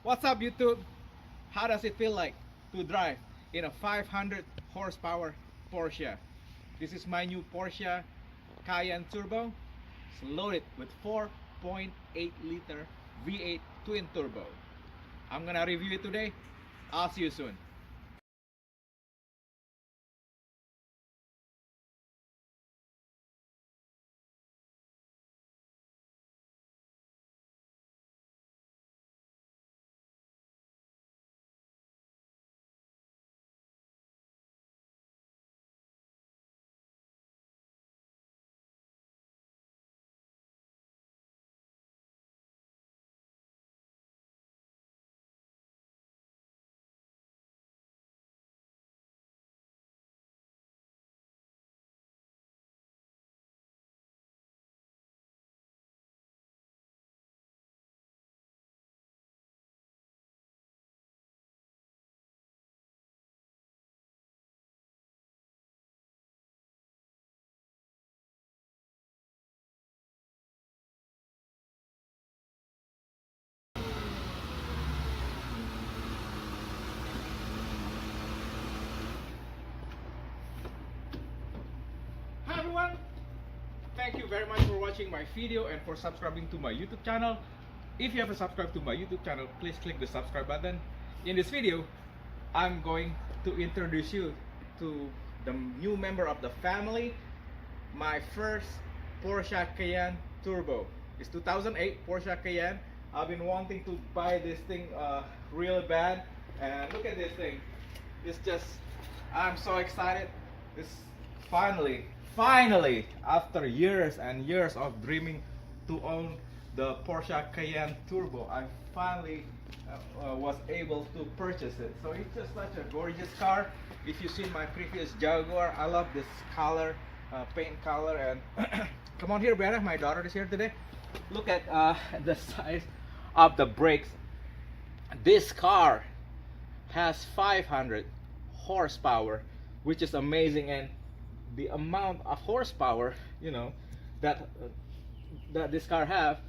What's up, YouTube? How does it feel like to drive in a 500 horsepower Porsche? This is my new Porsche Cayenne Turbo. It's loaded with 4.8 liter V8 twin turbo. I'm gonna review it today. I'll see you soon. Hi everyone! Thank you very much for watching my video and for subscribing to my YouTube channel. If you haven't subscribed to my YouTube channel, please click the subscribe button. In this video, I'm going to introduce you to the new member of the family, my first Porsche Cayenne Turbo. It's 2008 Porsche Cayenne. I've been wanting to buy this thing really bad, and look at this thing. It's just, I'm so excited. It's finally, after years and years of dreaming to own the Porsche Cayenne Turbo, I finally was able to purchase it. So it's just such a gorgeous car. If you've seen my previous Jaguar, I love this color, paint color. And come on here, Brianna, my daughter is here today. Look at the size of the brakes. This car has 500 horsepower, which is amazing, and the amount of horsepower, you know, that this car have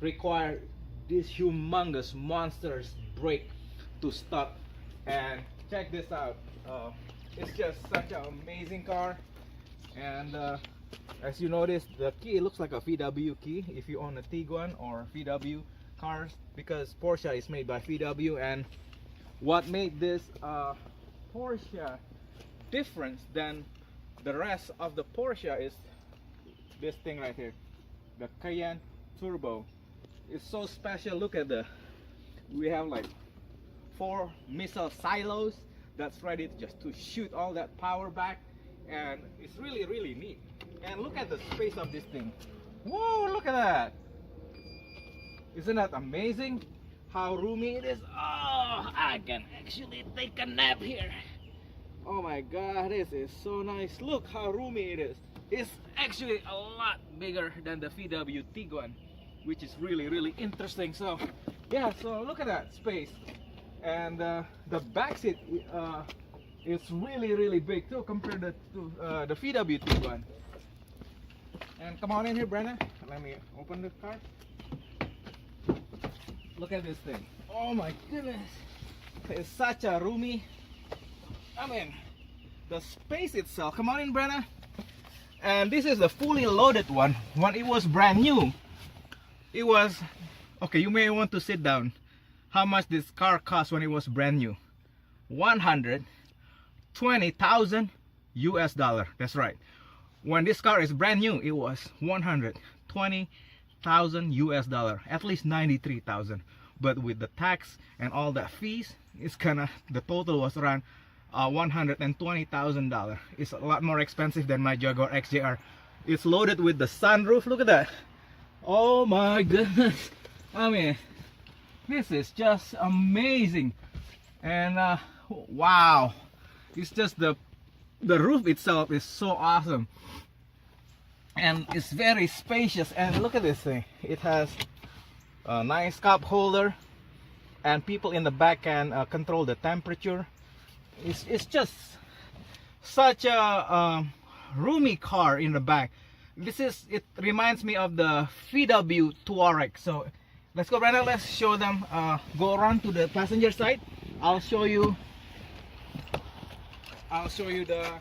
require this humongous monsters brake to stop. And check this out, it's just such an amazing car. And as you notice, the key looks like a VW key if you own a Tiguan or VW cars, because Porsche is made by VW. And what made this Porsche different than the rest of the Porsche is this thing right here, the Cayenne Turbo. It's so special. Look at we have like 4 missile silos that's ready just to shoot all that power back, and it's really neat. And look at the space of this thing. Whoa, look at that. Isn't that amazing how roomy it is? Oh, I can actually take a nap here. Oh my god, this is so nice. Look how roomy it is. It's actually a lot bigger than the VW Tiguan, which is really interesting. So yeah, so look at that space. And the back seat is really big too compared to the VW Tiguan. And come on in here, Brenna. Let me open the car. Look at this thing. Oh my goodness. It's such a roomy, I mean, the space itself. Come on in, Brenna. And this is the fully loaded one. When it was brand new, it was, okay, you may want to sit down. How much this car cost when it was brand new? 120,000 US dollar. That's right. When this car is brand new, it was 120,000 US dollar, at least 93,000. But with the tax and all the fees, it's kinda, the total was around $120,000. It's a lot more expensive than my Jaguar XJR. It's loaded with the sunroof. Look at that. Oh my goodness. I mean, this is just amazing. And wow, it's just the roof itself is so awesome, and it's very spacious. And look at this thing. It has a nice cup holder, and people in the back can control the temperature. It's just such a roomy car in the back. It reminds me of the VW Touareg. So let's go, Brenda. Let's show them. Go around to the passenger side. I'll show you the.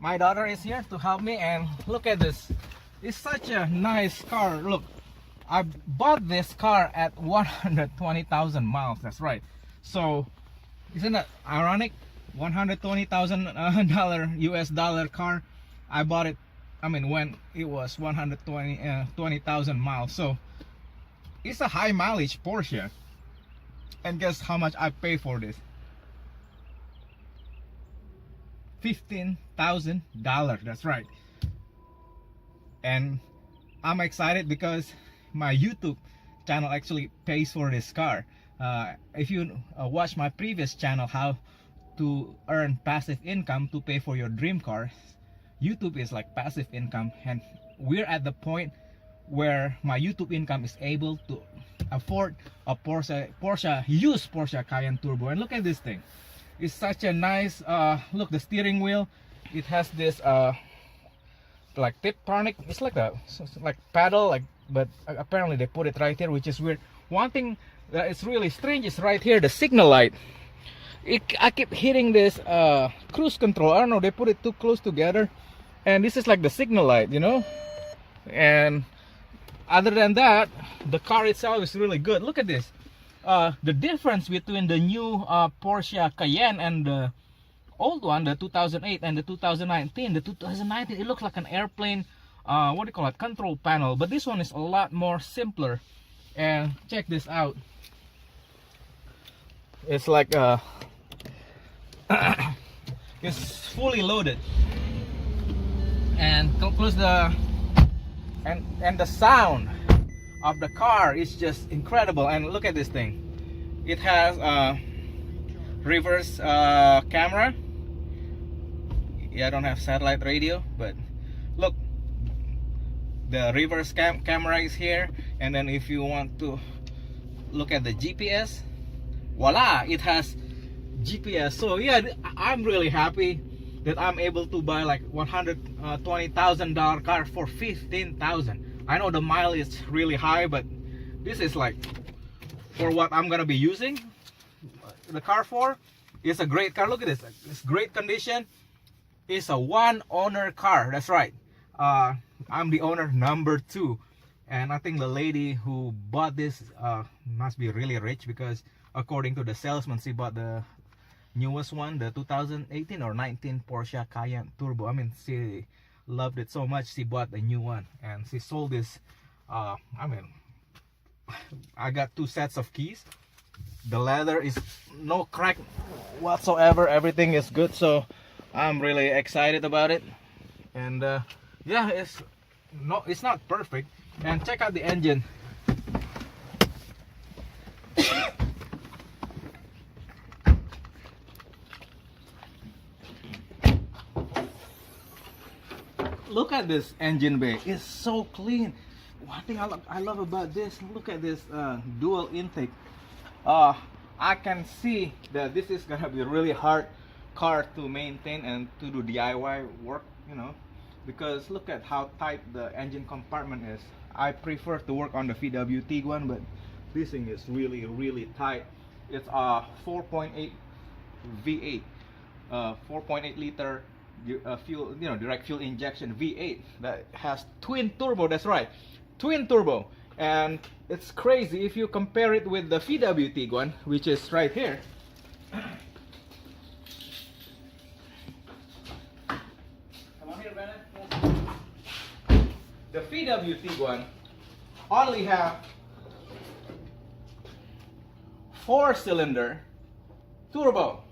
My daughter is here to help me, and look at this. It's such a nice car. Look, I bought this car at 120,000 miles. That's right. So, isn't that ironic? $120,000 US dollar car. I bought it, I mean, when it was 20,000 miles. So, it's a high mileage Porsche. And guess how much I pay for this? $15,000. That's right. And I'm excited because my YouTube channel actually pays for this car. If you watch my previous channel, how to earn passive income to pay for your dream car, YouTube is like passive income, and we're at the point where my YouTube income is able to afford a used Porsche Cayenne Turbo. And look at this thing. It's such a nice look. The steering wheel, it has this like Tiptronic. It's like a paddle, like, but apparently they put it right here, which is weird. One thing that is really strange is right here, the signal light. I keep hitting this cruise control. I don't know, they put it too close together, and this is like the signal light, you know. And other than that, the car itself is really good. Look at this. The difference between the new Porsche Cayenne and the old one, the 2008 and the 2019. The 2019, it looks like an airplane, what do you call it, control panel. But this one is a lot more simpler. And check this out. It's like it's fully loaded. And close the and the sound of the car is just incredible. And look at this thing. It has reverse camera. Yeah, I don't have satellite radio, but look, the reverse camera is here. And then if you want to look at the GPS, voila, it has GPS. So yeah, I'm really happy that I'm able to buy like $120,000 car for $15,000. I know the mile is really high, but this is like for what I'm gonna be using the car for. It's a great car. Look at this. It's great condition. It's a one owner car. That's right. I'm the owner number 2, and I think the lady who bought this must be really rich, because according to the salesman, she bought the newest one, the 2018 or 19 Porsche Cayenne Turbo. I mean, she loved it so much she bought the new one, and she sold this. I mean, I got 2 sets of keys. The leather is no crack whatsoever. Everything is good, so I'm really excited about it. And yeah, it's not perfect. And check out the engine. Look at this engine bay. It's so clean. One thing I love about this, look at this dual intake. I can see that this is gonna be a really hard car to maintain and to do DIY work, you know, because look at how tight the engine compartment is. I prefer to work on the VW Tiguan, but this thing is really tight. It's a 4.8 V8, 4.8 liter fuel, you know, direct fuel injection V8 that has twin turbo. That's right, twin turbo. And it's crazy if you compare it with the VW Tiguan, which is right here. Come on here, Bennett. The VW Tiguan only have 4-cylinder turbo,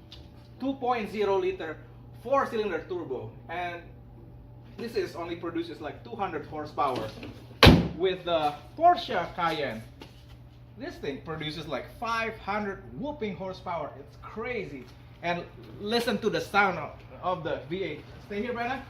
2.0 liter 4-cylinder turbo, and this is only produces like 200 horsepower. With the Porsche Cayenne, this thing produces like 500 whooping horsepower. It's crazy. And listen to the sound of the V8. Stay here, Brenna.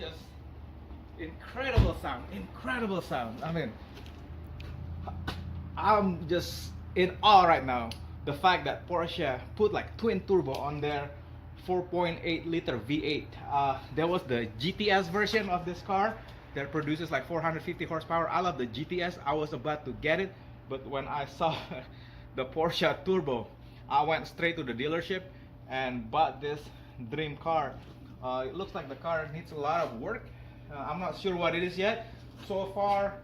just incredible sound, incredible sound. I mean, I'm just in awe right now. The fact that Porsche put like twin turbo on their 4.8 liter V8. There was the GTS version of this car that produces like 450 horsepower. I love the GTS. I was about to get it, but when I saw the Porsche Turbo, I went straight to the dealership and bought this dream car. It looks like the car needs a lot of work. I'm not sure what it is yet. So far,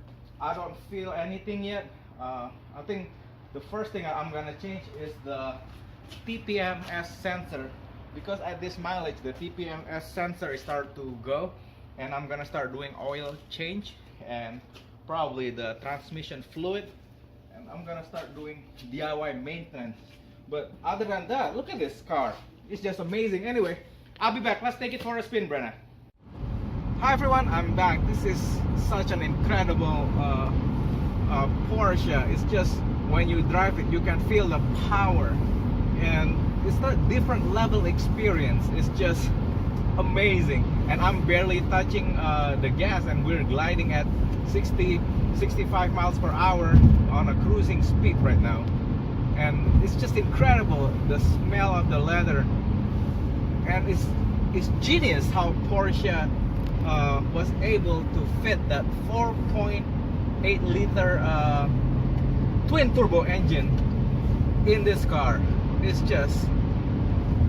I don't feel anything yet. I think the first thing I'm gonna change is the TPMS sensor, because at this mileage the TPMS sensor is starting to go, and I'm gonna start doing oil change and probably the transmission fluid, and I'm gonna start doing DIY maintenance. But other than that, look at this car, it's just amazing. Anyway, I'll be back. Let's take it for a spin, Brenna. Hi everyone, I'm back. This is such an incredible Porsche. It's just, when you drive it, you can feel the power, and it's a different level experience. It's just amazing. And I'm barely touching the gas, and we're gliding at 65 miles per hour on a cruising speed right now, and it's just incredible, the smell of the leather. And it's genius how Porsche was able to fit that 4.8 liter twin turbo engine in this car. It's just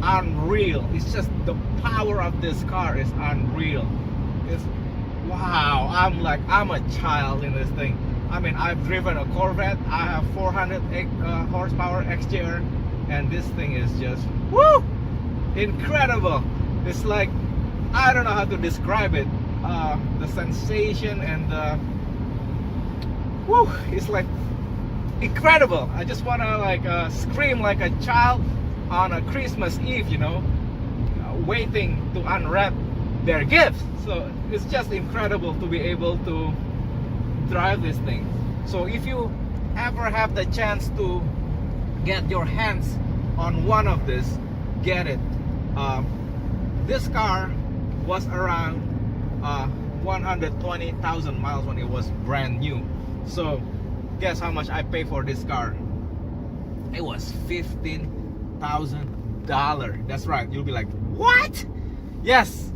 unreal. It's just, the power of this car is unreal. It's wow. I'm a child in this thing. I mean, I've driven a Corvette. I have 400 horsepower XJR, and this thing is just woo, incredible. It's like, I don't know how to describe it. The sensation and the woo, it's like incredible. I just want to like scream like a child on a Christmas Eve, you know, waiting to unwrap their gifts. So it's just incredible to be able to drive this thing. So if you ever have the chance to get your hands on one of this, get it. This car was around 120,000 miles when it was brand new. So guess how much I paid for this car? It was $15,000. That's right. You'll be like, what? Yes.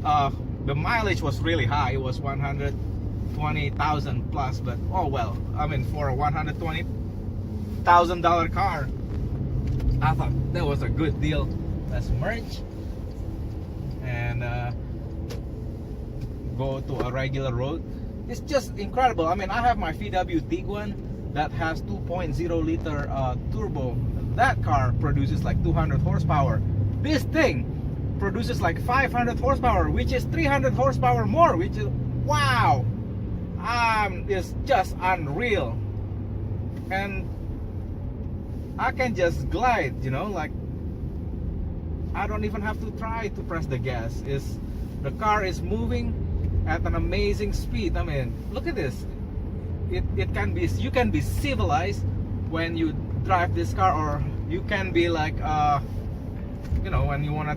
The mileage was really high. It was 120,000 plus, but oh well. I mean, for a $120,000 car, I thought that was a good deal. Let's merge and go to a regular road. It's just incredible. I mean, I have my VW Tiguan that has 2.0 liter turbo. That car produces like 200 horsepower. This thing produces like 500 horsepower, which is 300 horsepower more, which is wow. It's just unreal. And I can just glide, you know, like I don't even have to try to press the gas. The car is moving at an amazing speed. I mean, look at this. It can be, you can be civilized when you drive this car, or you can be like you know, when you want to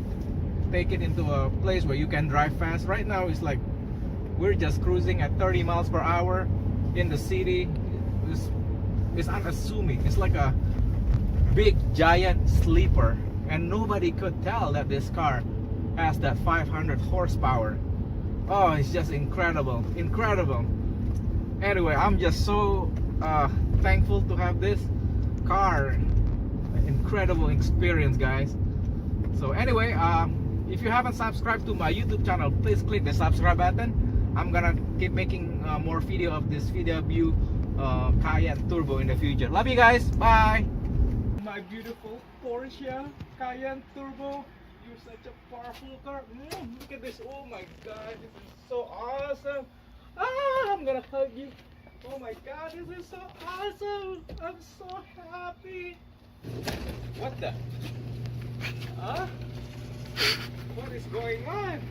take it into a place where you can drive fast. Right now it's like we're just cruising at 30 miles per hour in the city. It's unassuming. It's like a big giant sleeper, and nobody could tell that this car has that 500 horsepower. Oh, it's just incredible, incredible. Anyway, I'm just so thankful to have this car. Incredible experience, guys. So anyway, if you haven't subscribed to my YouTube channel, please click the subscribe button. I'm gonna keep making more video of this VW Cayenne Turbo in the future. Love you guys. Bye. My beautiful Porsche Cayenne Turbo. You're such a powerful car. Look at this. Oh my god, this is so awesome. I'm gonna hug you. Oh my god, this is so awesome. I'm so happy. What the? What is going on?